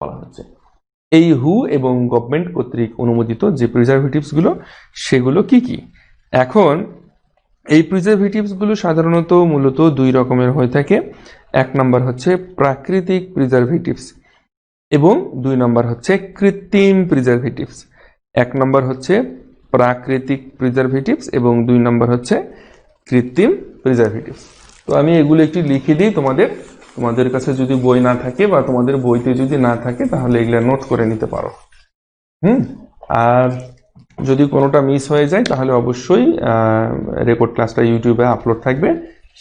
বলা হচ্ছে। এই হু এবং গভর্নমেন্ট কর্তৃক অনুমোদিত যে প্রিজারভেটিভস গুলো সেগুলো কি কি? এখন এই প্রিজারভেটিভস গুলো সাধারণত মূলত দুই রকমের হয়ে থাকে। এক নম্বর হচ্ছে প্রাকৃতিক প্রিজারভেটিভস এবং দুই নম্বর হচ্ছে কৃত্রিম প্রিজারভেটিভস। এক নম্বর হচ্ছে প্রাকৃতিক প্রিজারভেটিভস এবং দুই নম্বর হচ্ছে কৃত্রিম প্রিজারভেটিভস। তো আমি এগুলো একটু লিখে দিই তোমাদের কাছে যদি বই না থাকে বা তোমাদের বইতে যদি না থাকে তাহলে এগুলো নোট করে নিতে পারো। আর যদি কোনোটা মিস হয়ে যায় তাহলে অবশ্যই রেকর্ড ক্লাসটা ইউটিউবে আপলোড থাকবে,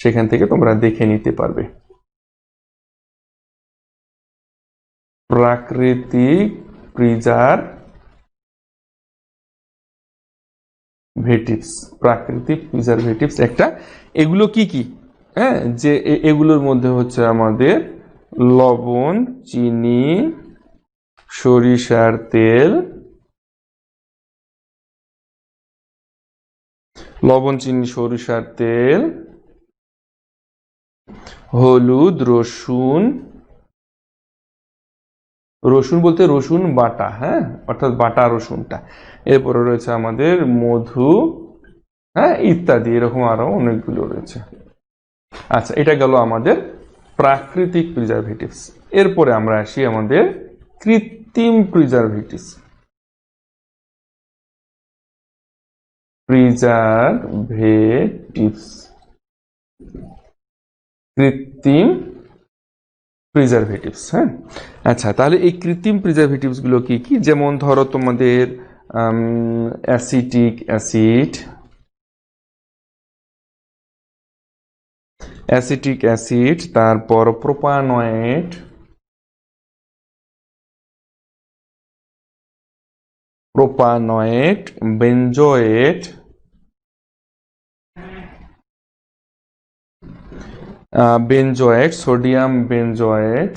সেখান থেকে তোমরা দেখে নিতে পারবে। প্রাকৃতিক প্রিজারভেটিভস একটা। এগুলো কি কি? হ্যাঁ, যে এগুলোর মধ্যে হচ্ছে আমাদের লবণ, চিনি, সরিষার তেল, হলুদ, রসুন বলতে রসুন বাটা, হ্যাঁ, অর্থাৎ বাটা রসুনটা। এরপরে রয়েছে আমাদের মধু, হ্যাঁ, ইত্যাদি, এরকম আরো অনেকগুলো রয়েছে। আচ্ছা, এটা গেল আমাদের প্রাকৃতিক প্রিজারভেটিভস। এরপরে আমরা আসি আমাদের কৃত্রিম প্রিজারভেটিভস। কৃত্রিম প্রিজারভেটিভস, হ্যাঁ। আচ্ছা, তাহলে এই কৃত্রিম প্রিজারভেটিভস গুলো কি কি? যেমন ধরো তোমাদের অ্যাসিটিক অ্যাসিড, তারপর propanoate, benzoate, sodium benzoate,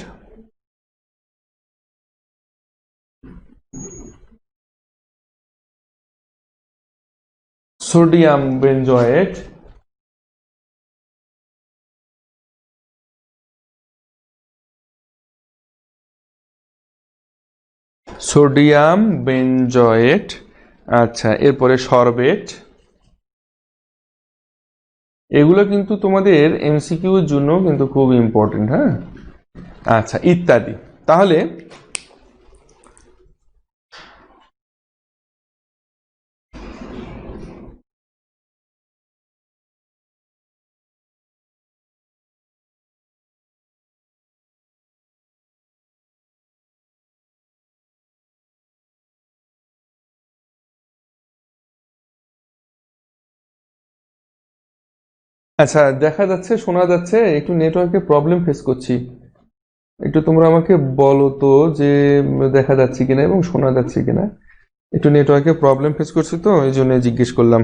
sodium benzoate, আচ্ছা, এরপরে সরবেট। এগুলো কিন্তু তোমাদের এমসিকিউ এর জন্য কিন্তু খুব ইম্পর্টেন্ট, হ্যাঁ। আচ্ছা, ইত্যাদি। তাহলে আচ্ছা, দেখা যাচ্ছে, শোনা যাচ্ছে, একটু নেটওয়ার্কে প্রবলেম ফেস করছি। একটু তোমরা আমাকে বলো তো যে দেখা যাচ্ছে কিনা এবং শোনা যাচ্ছে কিনা। একটু নেটওয়ার্কে প্রবলেম ফেস করছি, তো এই জন্য জিজ্ঞেস করলাম।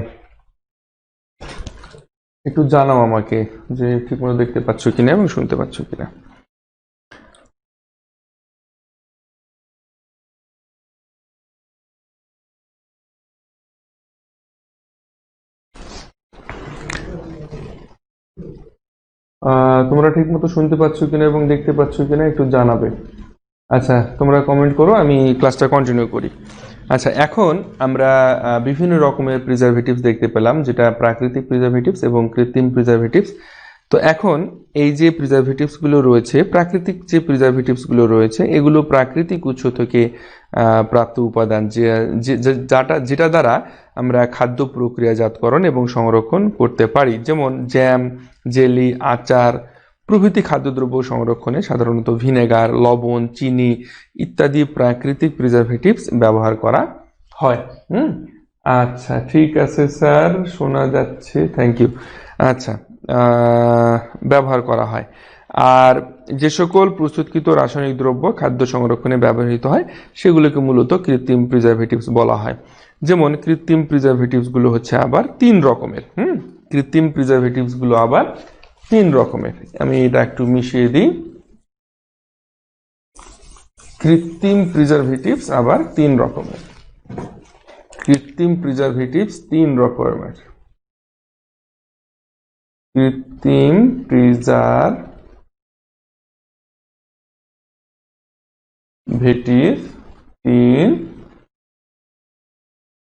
একটু জানাও আমাকে যে ঠিকমতো দেখতে পাচ্ছ কিনা এবং শুনতে পাচ্ছ কিনা। তোমরা ঠিকমতো শুনতে পাচ্ছ কিনা এবং দেখতে পাচ্ছ কিনা একটু জানাবে। আচ্ছা, তোমরা কমেন্ট করো, আমি ক্লাসটা কন্টিনিউ করি। আচ্ছা, এখন আমরা বিভিন্ন রকমের প্রিজারভেটিভস দেখতে পেলাম, যেটা প্রাকৃতিক প্রিজারভেটিভস এবং কৃত্রিম প্রিজারভেটিভস। তো এখন এই যে প্রিজারভেটিভসগুলো রয়েছে, প্রাকৃতিক যে প্রিজারভেটিভসগুলো রয়েছে, এগুলো প্রাকৃতিক উৎস থেকে প্রাপ্ত উপাদান, যেটা দ্বারা আমরা খাদ্য প্রক্রিয়াজাতকরণ এবং সংরক্ষণ করতে পারি। যেমন জ্যাম, জেলি, আচার প্রভৃতি খাদ্যদ্রব্য সংরক্ষণে সাধারণত ভিনেগার, লবণ, চিনি ইত্যাদি প্রাকৃতিক প্রিজারভেটিভস ব্যবহার করা হয়। আচ্ছা, ঠিক আছে স্যার, শোনা যাচ্ছে, থ্যাংক ইউ। আচ্ছা, ব্যবহার করা হয়। আর যে সকল প্রস্তুতকৃত রাসায়নিক দ্রব্য খাদ্য সংরক্ষণে ব্যবহৃত হয় সেগুলোকে মূলত কৃত্রিম প্রিজারভেটিভস বলা হয়। যেমন কৃত্রিম প্রিজারভেটিভস গুলো হচ্ছে আবার তিন রকমের। কৃত্রিম প্রিজারভেটিভস গুলো আবার তিন রকমের। আমি এটা একটু মিশিয়ে দিই। কৃত্রিম প্রিজারভেটিভস আবার তিন রকমের। কৃত্রিম প্রিজারভেটিভস তিন রকমের। কৃত্রিম প্রিজারভেটিভ তিন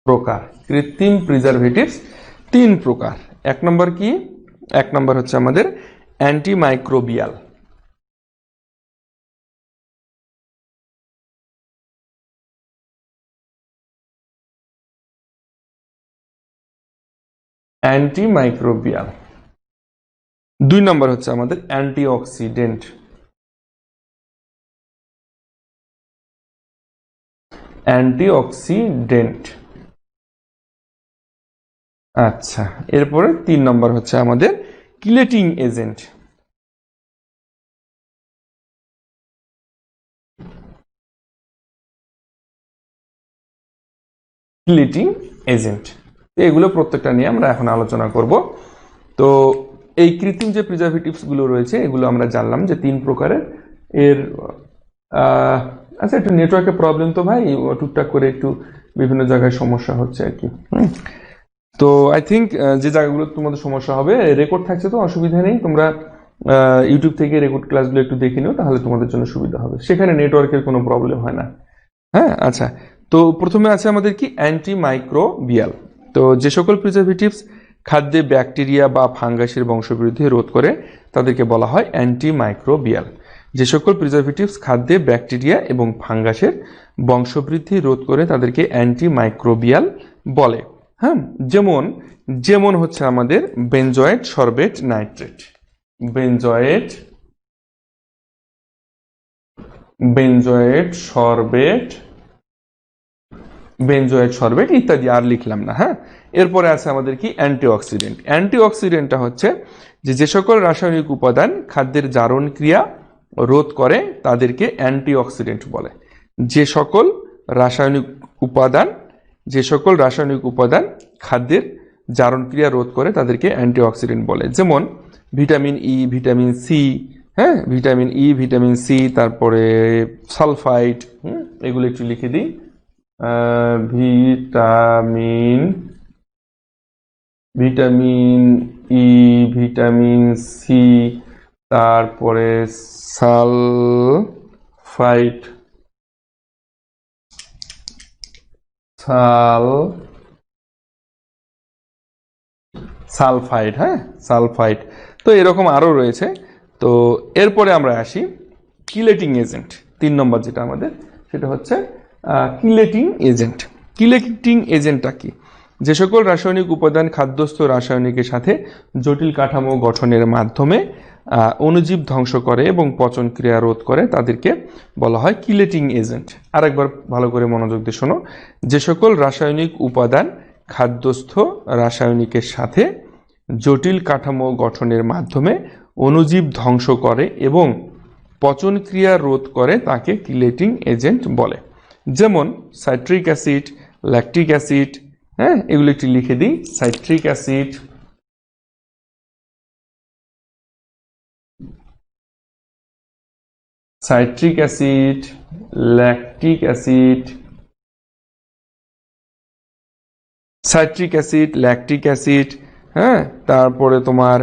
প্রকার, কৃত্রিম প্রিজারভেটিভস তিন প্রকার। এক নম্বর কি? এক নম্বর হচ্ছে আমাদের অ্যান্টিমাইক্রোবিয়াল। অ্যান্টিমাইক্রোবিয়াল। দুই নম্বর হচ্ছে আমাদের অ্যান্টিঅক্সিডেন্ট। অ্যান্টিঅক্সিডেন্ট। আচ্ছা, এরপরে তিন নম্বর হচ্ছে আমাদের কিলেটিং এজেন্ট। কিলেটিং এজেন্ট, এগুলো প্রত্যেকটা নিয়ে আমরা এখন আলোচনা করব। তো এই কৃত্রিম যে প্রিজারভেটিভস গুলো রয়েছে এগুলো আমরা জানলাম যে তিন প্রকারের। এর আচ্ছা, একটু নেটওয়ার্কের প্রবলেম তো ভাই, টুকটাক করে একটু বিভিন্ন জায়গায় সমস্যা হচ্ছে আর কি। তো আই থিঙ্ক যে জায়গাগুলো তোমাদের সমস্যা হবে, রেকর্ড থাকছে তো অসুবিধা নেই, তোমরা ইউটিউব থেকে রেকর্ড ক্লাসগুলো একটু দেখে নিও, তাহলে তোমাদের জন্য সুবিধা হবে, সেখানে নেটওয়ার্কের কোনো প্রবলেম হয় না। হ্যাঁ, আচ্ছা, তো প্রথমে আছে আমাদের কি অ্যান্টিমাইক্রোবিয়াল। তো যে সকল প্রিজারভেটিভস খাদ্যে ব্যাকটেরিয়া বা ফাঙ্গাসের বংশবৃদ্ধি রোধ করে তাদেরকে বলা হয় অ্যান্টিমাইক্রোবিয়াল। যে সকল প্রিজারভেটিভস খাদ্যে ব্যাকটেরিয়া এবং ফাঙ্গাসের বংশবৃদ্ধি রোধ করে তাদেরকে অ্যান্টিমাইক্রোবিয়াল বলে। হ্যাঁ, যেমন যেমন হচ্ছে আমাদের benzoate sorbate nitrate, benzoate benzoate sorbate benzoate sorbate ইত্যাদি, আর লিখলাম না। হ্যাঁ, এরপরে আছে আমাদের কি অ্যান্টিঅক্সিডেন্ট। অ্যান্টিঅক্সিডেন্টটা হচ্ছে যে সকল রাসায়নিক উপাদান খাদ্যের জারণ ক্রিয়া রোধ করে তাদেরকে অ্যান্টিঅক্সিডেন্ট বলে। যে সকল রাসায়নিক উপাদান খাদ্যের জারণ ক্রিয়া রোধ করে তাদেরকে অ্যান্টিঅক্সিডেন্ট বলে। যেমন ভিটামিন ই, ভিটামিন সি, হ্যাঁ, ভিটামিন ই, ভিটামিন সি, তারপরে সালফাইড, এগুলো একটু লিখে দিই। ভিটামিন ই, ভিটামিন সি, তারপরে সালফাইড, সালফাইড, হ্যাঁ, সালফাইড। তো এরকম আরো রয়েছে। তো এরপরে আমরা আসি কিলেটিং এজেন্ট। তিন নম্বর যেটা আমাদের, সেটা হচ্ছে কিলেটিং এজেন্ট। কিলেটিং এজেন্টটা কি? যে সকল রাসায়নিক উপাদান খাদ্যস্থ রাসায়নিকের সাথে জটিল কাঠামো গঠনের মাধ্যমে অণুজীব ধ্বংস করে এবং পচন ক্রিয়া রোধ করে তাদেরকে বলা হয় কিলেটিং এজেন্ট। আরেকবার ভালো করে মনোযোগ দিয়ে শোনো। যে সকল রাসায়নিক উপাদান খাদ্যস্থ রাসায়নিকের সাথে জটিল কাঠামো গঠনের মাধ্যমে অণুজীব ধ্বংস করে এবং পচন ক্রিয়া রোধ করে তাকে কিলেটিং এজেন্ট বলে। যেমন সাইট্রিক অ্যাসিড, ল্যাকটিক অ্যাসিড, হ্যাঁ, এগুলো একটু লিখে দিই। Citric acid, citric acid, lactic acid, citric acid, lactic acid, হ্যাঁ, তারপরে তোমার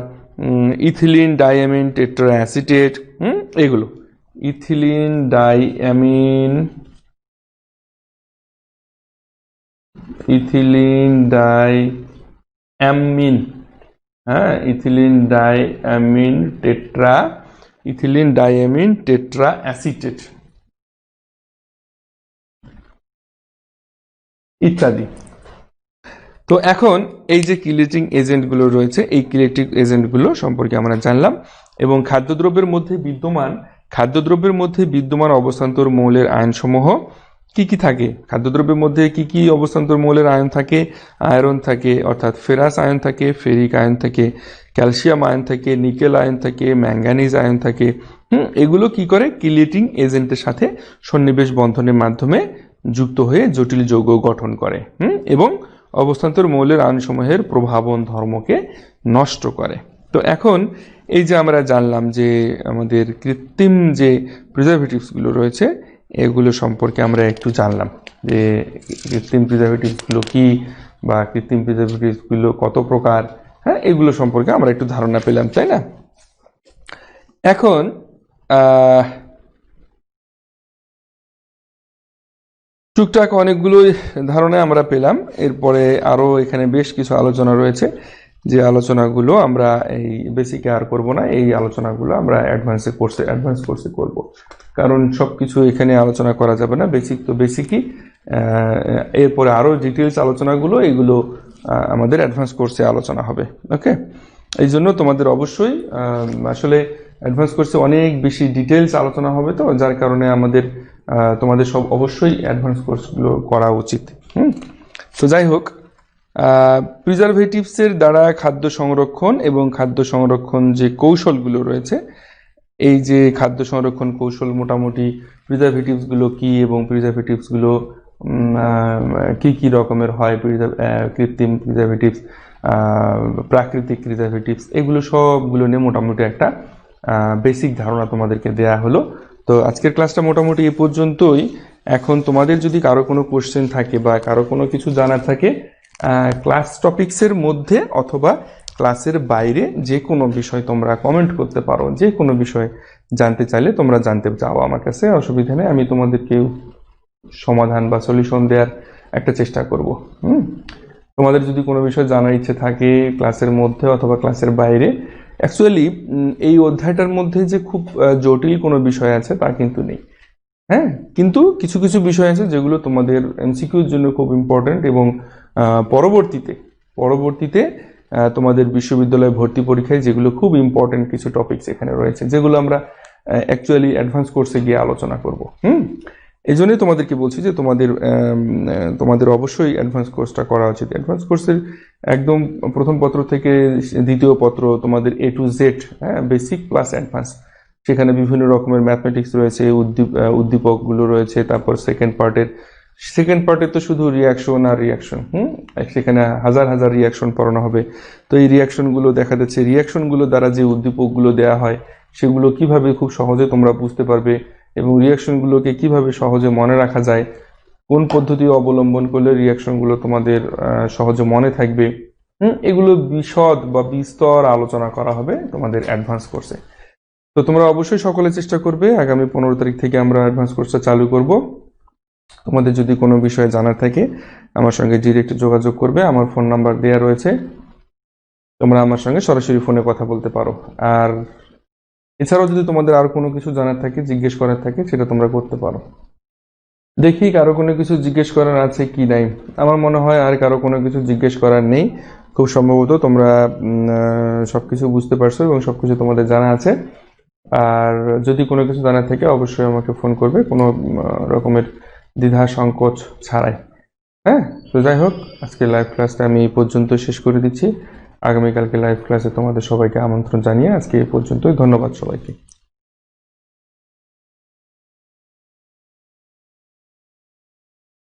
ইথিলিন ডাইঅ্যামিন টেট্রাঅ্যাসিটেট, এগুলো ইথিলিন ডাইঅ্যামিন, ইথিলিন ডাইঅ্যামিন, হ্যাঁ, ইথিলিন ডাইঅ্যামিন টেট্রাঅ্যাসিটেট ইত্যাদি। তো এখন এই যে কিলেটিং এজেন্টগুলো রয়েছে, এই কিলেটিং এজেন্টগুলো সম্পর্কে আমরা জানলাম। এবং খাদ্যদ্রব্যের মধ্যে বিদ্যমান অবস্থান্তর মৌলের আয়নসমূহ কি কি থাকে? খাদ্যদ্রব্যের মধ্যে কি কি অবস্থান্তর মৌলের আয়ন থাকে? আয়রন থাকে, অর্থাৎ ফেরাস আয়ন থাকে, ফেরিক আয়ন থাকে, ক্যালসিয়াম আয়ন থাকে, নিকেল আয়ন থাকে, ম্যাঙ্গানিজ আয়ন থাকে। এগুলো কি করে? কিলেটিং এজেন্টের সাথে সন্নিবেশ বন্ধনের মাধ্যমে যুক্ত হয়ে জটিল যৌগ গঠন করে এবং অবস্থান্তর মৌলের আয়নসমূহের প্রভাবন ধর্মকে নষ্ট করে। তো এখন এই যে আমরা জানলাম যে আমাদের কৃত্রিম যে প্রিজারভেটিভসগুলো রয়েছে এগুলো সম্পর্কে আমরা একটু জানলাম যে কৃত্রিম প্রিজারভেটিভসগুলো কি বা কৃত্রিম প্রিজারভেটিভসগুলো কত প্রকার, হ্যাঁ, এগুলো সম্পর্কে আমরা একটু ধারণা পেলাম, তাই না? এখন টুকটাক অনেকগুলো ধারণা আমরা পেলাম। এরপরে আরও এখানে বেশ কিছু আলোচনা রয়েছে, যে আলোচনাগুলো আমরা এই বেসিকে আর করব না, এই আলোচনাগুলো আমরা অ্যাডভান্স কোর্সে করব। কারণ সব কিছু এখানে আলোচনা করা যাবে না, বেসিক তো বেসিকই। এরপরে আরও ডিটেলস আলোচনাগুলো এগুলো আমাদের অ্যাডভান্স কোর্সে আলোচনা হবে। ওকে, এই জন্য তোমাদের অবশ্যই আসলে অ্যাডভান্স কোর্সে অনেক বেশি ডিটেলস আলোচনা হবে, তো যার কারণে আমাদের তোমাদের সব অবশ্যই অ্যাডভান্স কোর্সগুলো করা উচিত। তো যাই হোক, প্রিজারভেটিভসের দ্বারা খাদ্য সংরক্ষণ এবং খাদ্য সংরক্ষণ যে কৌশলগুলো রয়েছে, এই যে খাদ্য সংরক্ষণ কৌশল, মোটামুটি প্রিজারভেটিভসগুলো কি এবং প্রিজারভেটিভসগুলো কি রকমের হয়, কৃত্রিম প্রিজারভেটিভস, প্রাকৃতিক প্রিজারভেটিভস, এগুলো সবগুলো নিয়ে মোটামুটি একটা বেসিক ধারণা তোমাদেরকে দেয়া হলো। তো আজকের ক্লাসটা মোটামুটি এ পর্যন্তই। এখন তোমাদের যদি কারো কোনো কোশ্চেন থাকে বা কারো কোনো কিছু জানার থাকে, ক্লাস টপিক্সের মধ্যে অথবা ক্লাসের বাইরে যে কোনো বিষয় তোমরা কমেন্ট করতে পারো। যে কোনো বিষয় জানতে চাইলে তোমরা জানতে চাও আমার কাছে, অসুবিধা নেই, আমি তোমাদেরকে সমাধান বা সলিউশন দেওয়ার একটা চেষ্টা করব। তোমাদের যদি কোনো বিষয় জানার ইচ্ছে থাকে ক্লাসের মধ্যে অথবা ক্লাসের বাইরে, অ্যাকচুয়ালি এই অধ্যায়টার মধ্যে যে খুব জটিল কোনো বিষয় আছে তা কিন্তু নেই। হ্যাঁ, কিন্তু কিছু কিছু বিষয় আছে যেগুলো তোমাদের এমসিকিউর জন্য খুব ইম্পর্টেন্ট, এবং পরবর্তীতে তোমাদের বিশ্ববিদ্যালয়ে ভর্তি পরীক্ষায় যেগুলো খুব ইম্পর্টেন্ট কিছু টপিকস এখানে রয়েছে, যেগুলো আমরা অ্যাকচুয়ালি অ্যাডভান্স কোর্সে গিয়ে আলোচনা করব। এই জন্যই তোমাদেরকে বলছি যে তোমাদের অবশ্যই অ্যাডভান্স কোর্সটা করা উচিত। অ্যাডভান্স কোর্সের একদম প্রথম পত্র থেকে দ্বিতীয় পত্র তোমাদের A to Z, basic plus advance, সেখানে বিভিন্ন রকমের ম্যাথমেটিক্স রয়েছে, উদ্দীপকগুলো রয়েছে। তারপর সেকেন্ড পার্টে তো শুধু রিয়াকশন আর রিয়াকশন, সেখানে হাজার হাজার রিয়াকশন পড়ানো হবে। তো এই রিয়াকশনগুলো দেখা যাচ্ছে, রিয়াকশনগুলো দ্বারা যে উদ্দীপকগুলো দেওয়া হয় সেগুলো কিভাবে খুব সহজে তোমরা বুঝতে পারবে, এবং রিয়াকশনগুলোকে কিভাবে সহজে মনে রাখা যায়, কোন পদ্ধতি অবলম্বন করলে রিয়াকশনগুলো তোমাদের সহজে মনে থাকবে, এগুলো বিশদ বা বিস্তর আলোচনা করা হবে তোমাদের অ্যাডভান্স কোর্সে। তো তোমরা অবশ্যই সকলে চেষ্টা করবে। আগামী 15 তারিখ থেকে আমরা অ্যাডভান্স কোর্সটা চালু করব। তোমাদের যদি কোনো বিষয়ে জানার থাকে আমার সঙ্গে ডিরেক্ট যোগাযোগ করবে, আমার ফোন নাম্বার দেওয়া রয়েছে, তোমরা আমার সঙ্গে সরাসরি ফোনে কথা বলতে পারো। আর এছাড়াও যদি তোমাদের আর কোনো কিছু জানার থাকে, জিজ্ঞেস করার থাকে, সেটা তোমরা করতে পারো। দেখি কারো কোনো কিছু জিজ্ঞেস করার আছে কি নাই। আমার মনে হয় আর কারো কোনো কিছু জিজ্ঞেস করার নেই। খুব সম্ভবত তোমরা সবকিছু বুঝতে পারছো এবং সবকিছু তোমাদের জানা আছে। আর যদি কোনো কিছু জানার থাকে অবশ্যই আমাকে ফোন করবে, কোনো রকমের দ্বিধা সংকোচ ছাড়াই। হ্যাঁ, তো যাই হোক, আজকে লাইভ ক্লাসটা আমি এই পর্যন্ত শেষ করে দিচ্ছি। আগামীকালকে লাইভ ক্লাসে তোমাদের সবাইকে আমন্ত্রণ জানিয়ে আজকে এই পর্যন্তই। ধন্যবাদ সবাইকে।